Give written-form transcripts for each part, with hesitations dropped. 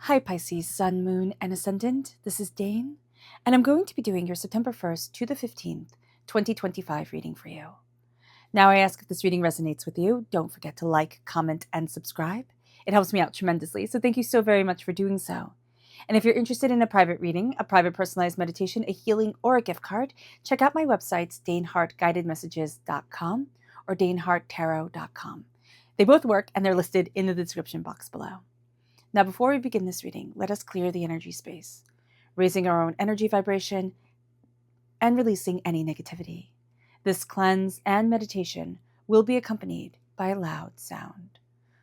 Hi Pisces, Sun, Moon, and Ascendant. This is Dane, and I'm going to be doing your September 1st to the 15th, 2025 reading for you. Now, I ask if this reading resonates with you, don't forget to like, comment, and subscribe. It helps me out tremendously, so thank you so very much for doing so. And if you're interested in a private reading, a private personalized meditation, a healing, or a gift card, check out my websites, danehartguidedmessages.com or daneharttarot.com. They both work, and they're listed in the description box below. Now, before we begin this reading, let us clear the energy space, raising our own energy vibration and releasing any negativity. This cleanse and meditation will be accompanied by a loud sound.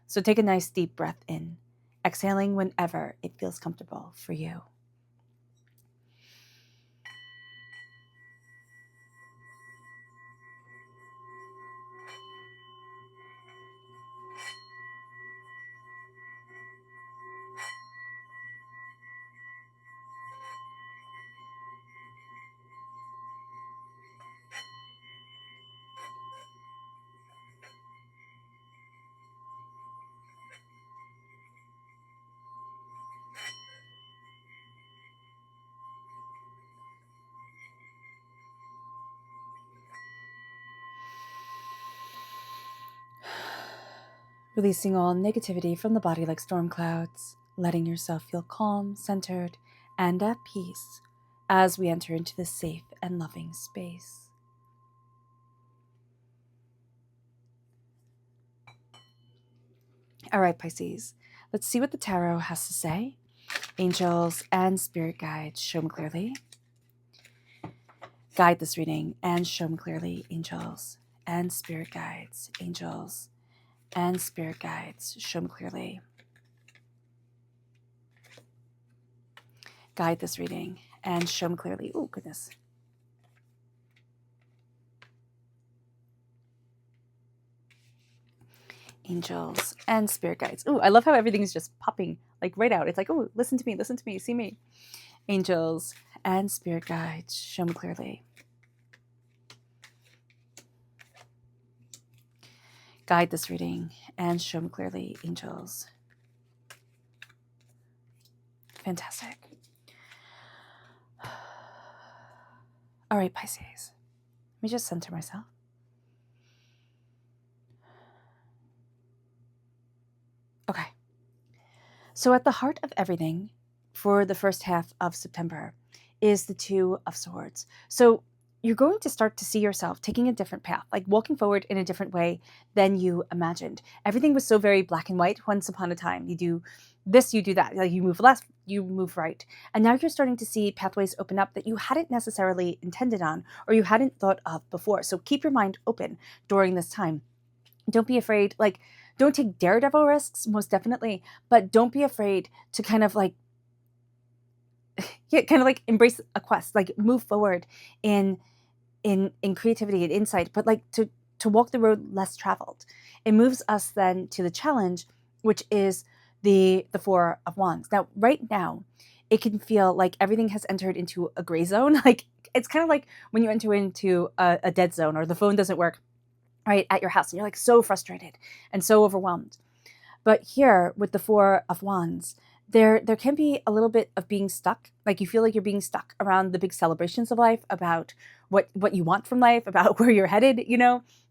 So take a nice deep breath in, exhaling whenever it feels comfortable for you. Releasing all negativity from the body like storm clouds, letting yourself feel calm, centered, and at peace as we enter into this safe and loving space. All right, Pisces, let's see what the tarot has to say. Angels and spirit guides, show me clearly. Guide this reading and show me clearly, angels and spirit guides, angels and spirit guides, show me clearly. Guide this reading and show me clearly. Oh, goodness. Angels and spirit guides. Oh, I love how everything's just popping like right out. It's like, oh, listen to me, see me. Angels and spirit guides, show me clearly. Guide this reading and show me clearly, angels. Fantastic. All right, Pisces. Let me just center myself. Okay. So at the heart of everything for the first half of September is the Two of Swords. So you're going to start to see yourself taking a different path, like walking forward in a different way than you imagined. Everything was so very black and white once upon a time. You do this, you do that. Like you move left, you move right. And now you're starting to see pathways open up that you hadn't necessarily intended on or you hadn't thought of before. So keep your mind open during this time. Don't be afraid, don't take daredevil risks, most definitely, but don't be afraid to kind of embrace a quest, like move forward in creativity and insight, but to walk the road less traveled. It moves us then to the challenge, which is the Four of Wands. Now, right now, it can feel like everything has entered into a gray zone. Like it's kind of like when you enter into a dead zone or the phone doesn't work right at your house and you're like so frustrated and so overwhelmed. But here with the Four of Wands, there can be a little bit of being stuck. Like you feel like you're being stuck around the big celebrations of life, about what you want from life, about where you're headed,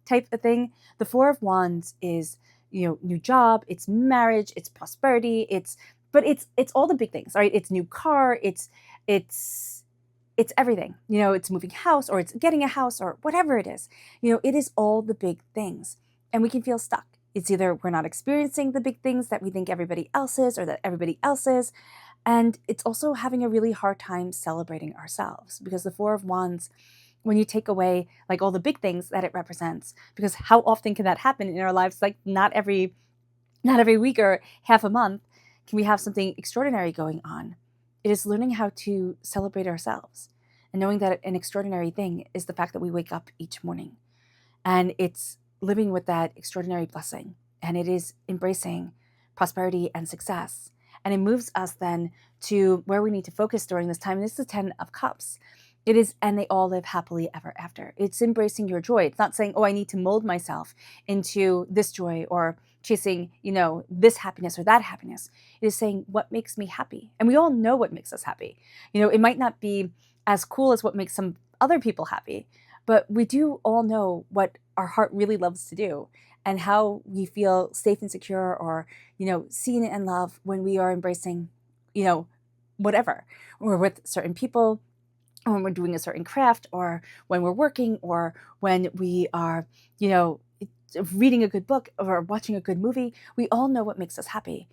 type of thing. The Four of Wands is, new job, it's marriage, it's prosperity, it's all the big things, right? It's new car, it's everything. It's moving house or it's getting a house or whatever it is. It is all the big things. And we can feel stuck. It's either we're not experiencing the big things that we think everybody else is or that everybody else is. And it's also having a really hard time celebrating ourselves, because the Four of Wands, when you take away like all the big things that it represents, because how often can that happen in our lives? Like not every week or half a month can we have something extraordinary going on. It is learning how to celebrate ourselves and knowing that an extraordinary thing is the fact that we wake up each morning, and it's living with that extraordinary blessing, and it is embracing prosperity and success. And it moves us then to where we need to focus during this time. And this is the 10 of Cups. It is, and they all live happily ever after. It's embracing your joy. It's not saying, oh, I need to mold myself into this joy or chasing, this happiness or that happiness. It is saying what makes me happy. And we all know what makes us happy. It might not be as cool as what makes some other people happy, but we do all know what our heart really loves to do and how we feel safe and secure or, seen and loved when we are embracing, whatever, or with certain people, or when we're doing a certain craft, or when we're working, or when we are, reading a good book or watching a good movie. We all know what makes us happy.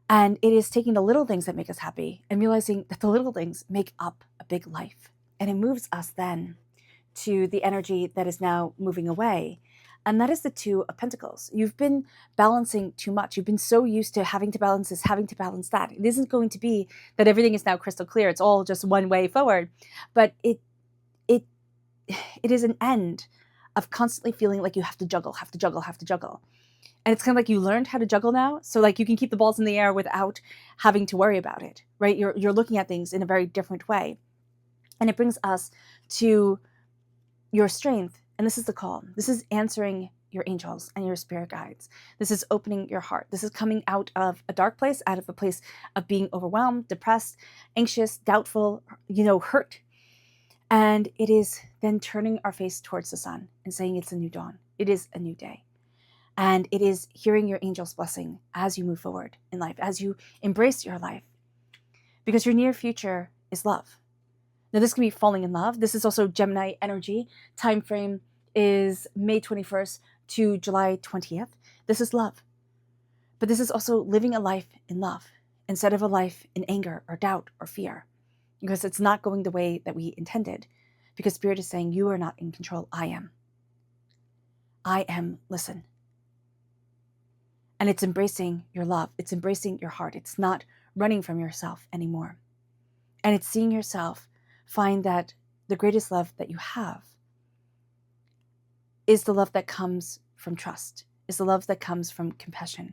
And it is taking the little things that make us happy and realizing that the little things make up a big life. And it moves us then to the energy that is now moving away. And that is the Two of Pentacles. You've been balancing too much. You've been so used to having to balance this, having to balance that. It isn't going to be that everything is now crystal clear. It's all just one way forward. But it is an end of constantly feeling like you have to juggle. And it's kind of like you learned how to juggle now. So like you can keep the balls in the air without having to worry about it, right? You're looking at things in a very different way. And it brings us to your strength. And this is the call. This is answering your angels and your spirit guides. This is opening your heart. This is coming out of a dark place, out of a place of being overwhelmed, depressed, anxious, doubtful, hurt. And it is then turning our face towards the sun and saying it's a new dawn. It is a new day. And it is hearing your angel's blessing as you move forward in life, as you embrace your life. Because your near future is love. Now, this can be falling in love. This is also Gemini energy. Time frame is May 21st to July 20th. This is love. But this is also living a life in love instead of a life in anger or doubt or fear. Because it's not going the way that we intended. Because Spirit is saying, you are not in control. I am. I am. Listen. And it's embracing your love. It's embracing your heart. It's not running from yourself anymore. And it's seeing yourself find that the greatest love that you have is the love that comes from trust, is the love that comes from compassion.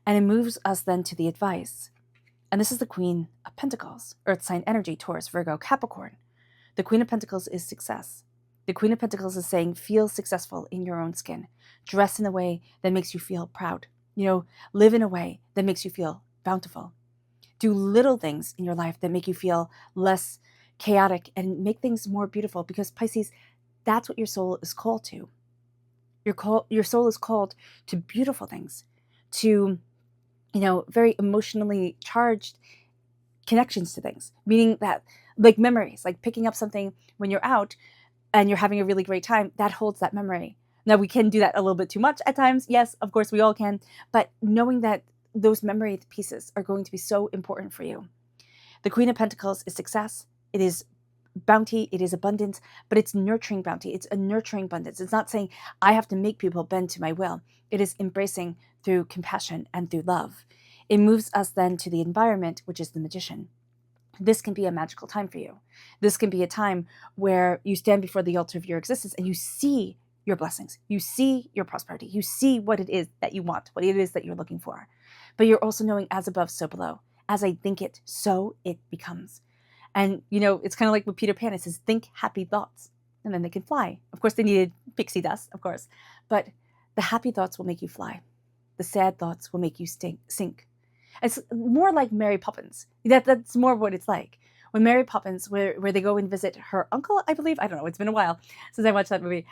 And it moves us then to the advice. And this is the Queen of Pentacles, Earth sign energy, Taurus, Virgo, Capricorn. The Queen of Pentacles is success. The Queen of Pentacles is saying, feel successful in your own skin. Dress in a way that makes you feel proud. Live in a way that makes you feel bountiful. Do little things in your life that make you feel less chaotic and make things more beautiful, because Pisces, that's what your soul is called to. Your soul is called to beautiful things, to, very emotionally charged connections to things, meaning that like memories, like picking up something when you're out and you're having a really great time, that holds that memory. Now, we can do that a little bit too much at times. Yes, of course, we all can. But knowing that those memory pieces are going to be so important for you. The Queen of Pentacles is success. It is bounty. It is abundance. But it's nurturing bounty. It's a nurturing abundance. It's not saying I have to make people bend to my will. It is embracing through compassion and through love. It moves us then to the environment, which is the Magician. This can be a magical time for you. This can be a time where you stand before the altar of your existence and you see your blessings. You see your prosperity. You see what it is that you want, what it is that you're looking for. But you're also knowing as above, so below. As I think it, so it becomes. And, it's kind of like with Peter Pan. It says, think happy thoughts, and then they can fly. Of course, they needed pixie dust, of course. But the happy thoughts will make you fly. The sad thoughts will make you sink. It's more like Mary Poppins. That's more what it's like. When Mary Poppins, where they go and visit her uncle, I believe. I don't know. It's been a while since I watched that movie.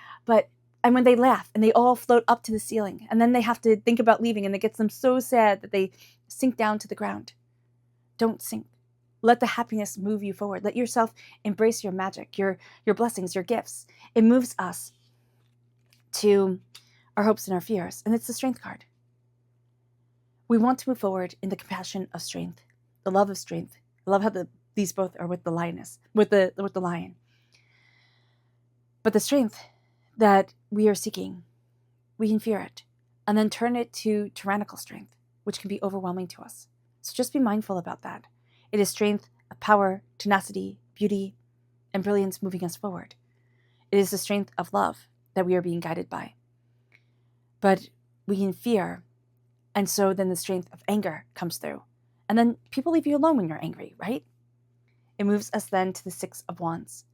And when they laugh and they all float up to the ceiling, and then they have to think about leaving, and it gets them so sad that they sink down to the ground. Don't sink. Let the happiness move you forward. Let yourself embrace your magic, your blessings, your gifts. It moves us to our hopes and our fears. And it's the Strength card. We want to move forward in the compassion of strength, the love of strength. I love how these both are with the lioness, with the lion. But the strength that we are seeking, we can fear it and then turn it to tyrannical strength, which can be overwhelming to us. So just be mindful about that. It is strength of power, tenacity, beauty, and brilliance moving us forward. It is the strength of love that we are being guided by. But we can fear, and so then the strength of anger comes through. And then people leave you alone when you're angry, right? It moves us then to the Six of Wands.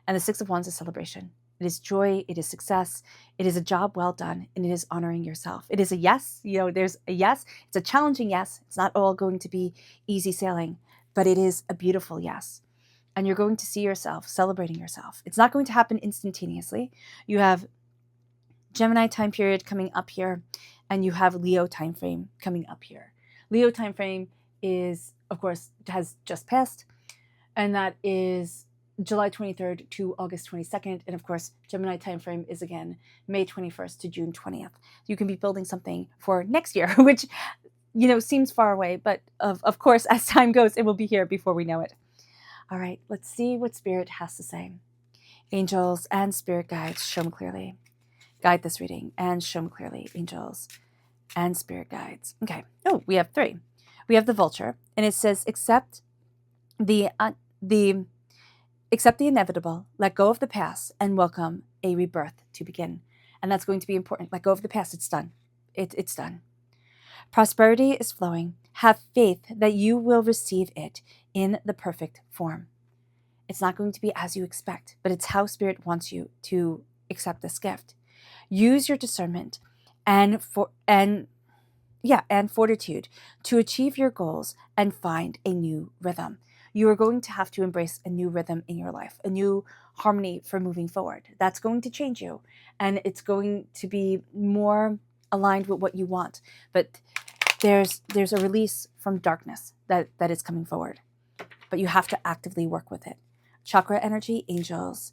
And the Six of Wands is celebration. It is joy, it is success, it is a job well done, and it is honoring yourself. It is a yes, there's a yes. It's a challenging yes. It's not all going to be easy sailing, but it is a beautiful yes. And you're going to see yourself celebrating yourself. It's not going to happen instantaneously. You have Gemini time period coming up here, and you have Leo time frame coming up here. Leo time frame is, of course, has just passed, and that is July 23rd to August 22nd. And of course, Gemini time frame is again May 21st to June 20th. You can be building something for next year, which seems far away, but of course, as time goes, it will be here before we know it. All right, let's see what Spirit has to say. Angels and Spirit guides, show me clearly. Guide this reading and show me clearly, angels and Spirit guides. Okay. Oh, we have 3. We have the Vulture, and it says, accept the inevitable, let go of the past, and welcome a rebirth to begin. And that's going to be important. Let go of the past. It's done. It's done. Prosperity is flowing. Have faith that you will receive it in the perfect form. It's not going to be as you expect, but it's how Spirit wants you to accept this gift. Use your discernment and fortitude to achieve your goals and find a new rhythm. You are going to have to embrace a new rhythm in your life, a new harmony for moving forward. That's going to change you, and it's going to be more aligned with what you want. But there's a release from darkness that is coming forward, but you have to actively work with it. Chakra energy, angels,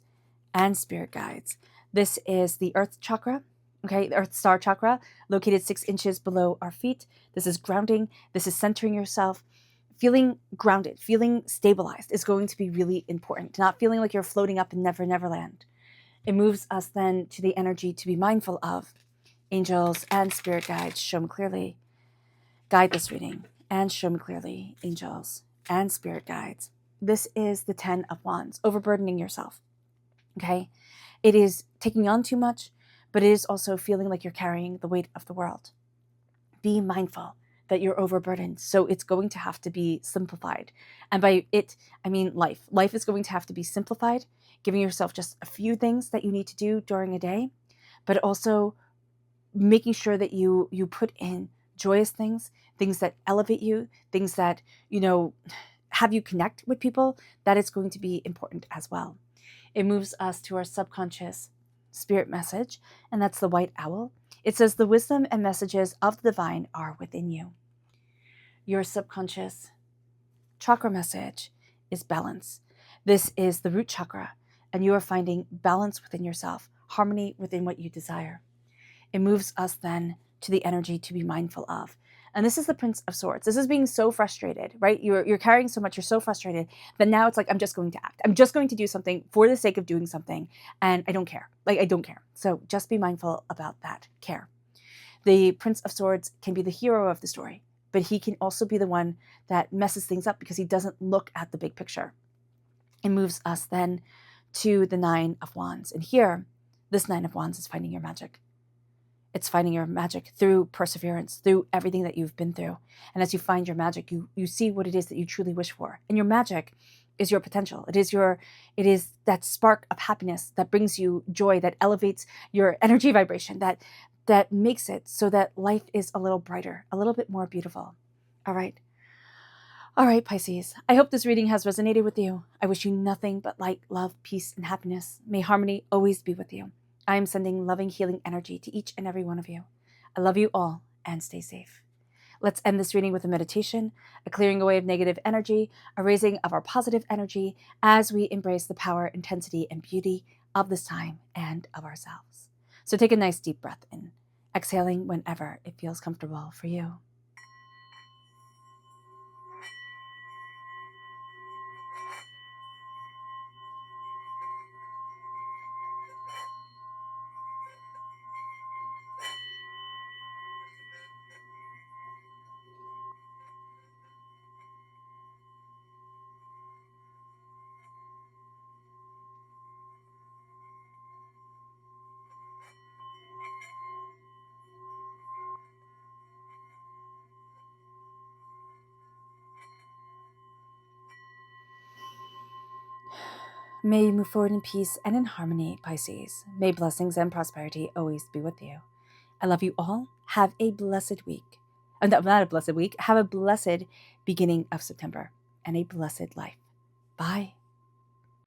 and Spirit guides. This is the Earth chakra, okay, the Earth star chakra, located 6 inches below our feet. This is grounding. This is centering yourself. Feeling grounded, feeling stabilized is going to be really important. Not feeling like you're floating up in Never Land. It moves us then to the energy to be mindful of. Angels and Spirit guides, show me clearly. Guide this reading and show me clearly, angels and Spirit guides. This is the 10 of Wands, overburdening yourself. Okay? It is taking on too much, but it is also feeling like you're carrying the weight of the world. Be mindful that you're overburdened, so it's going to have to be simplified. And by it, I mean life. Life is going to have to be simplified, giving yourself just a few things that you need to do during a day, but also making sure that you put in joyous things that elevate you, things that, have you connect with people. That is going to be important as well. It moves us to our subconscious spirit message, and that's the white owl. It says, the wisdom and messages of the divine are within you. Your subconscious chakra message is balance. This is the root chakra, and you are finding balance within yourself, harmony within what you desire. It moves us then to the energy to be mindful of. And this is the Prince of Swords. This is being so frustrated, right? You're carrying so much, you're so frustrated, but now it's like, I'm just going to act. I'm just going to do something for the sake of doing something, and I don't care. I don't care. So just be mindful about that. Care. The Prince of Swords can be the hero of the story, but he can also be the one that messes things up because he doesn't look at the big picture. It moves us then to the 9 of Wands. And here, this 9 of Wands is finding your magic. It's finding your magic through perseverance, through everything that you've been through. And as you find your magic, you see what it is that you truly wish for. And your magic is your potential. It is that spark of happiness that brings you joy, that elevates your energy vibration, that makes it so that life is a little brighter, a little bit more beautiful. All right, Pisces. I hope this reading has resonated with you. I wish you nothing but light, love, peace, and happiness. May harmony always be with you. I am sending loving, healing energy to each and every one of you. I love you all, and stay safe. Let's end this reading with a meditation, a clearing away of negative energy, a raising of our positive energy as we embrace the power, intensity, and beauty of this time and of ourselves. So take a nice deep breath in, exhaling whenever it feels comfortable for you. May you move forward in peace and in harmony, Pisces. May blessings and prosperity always be with you. I love you all. Have a blessed week. Not a blessed week. Have a blessed beginning of September and a blessed life. Bye.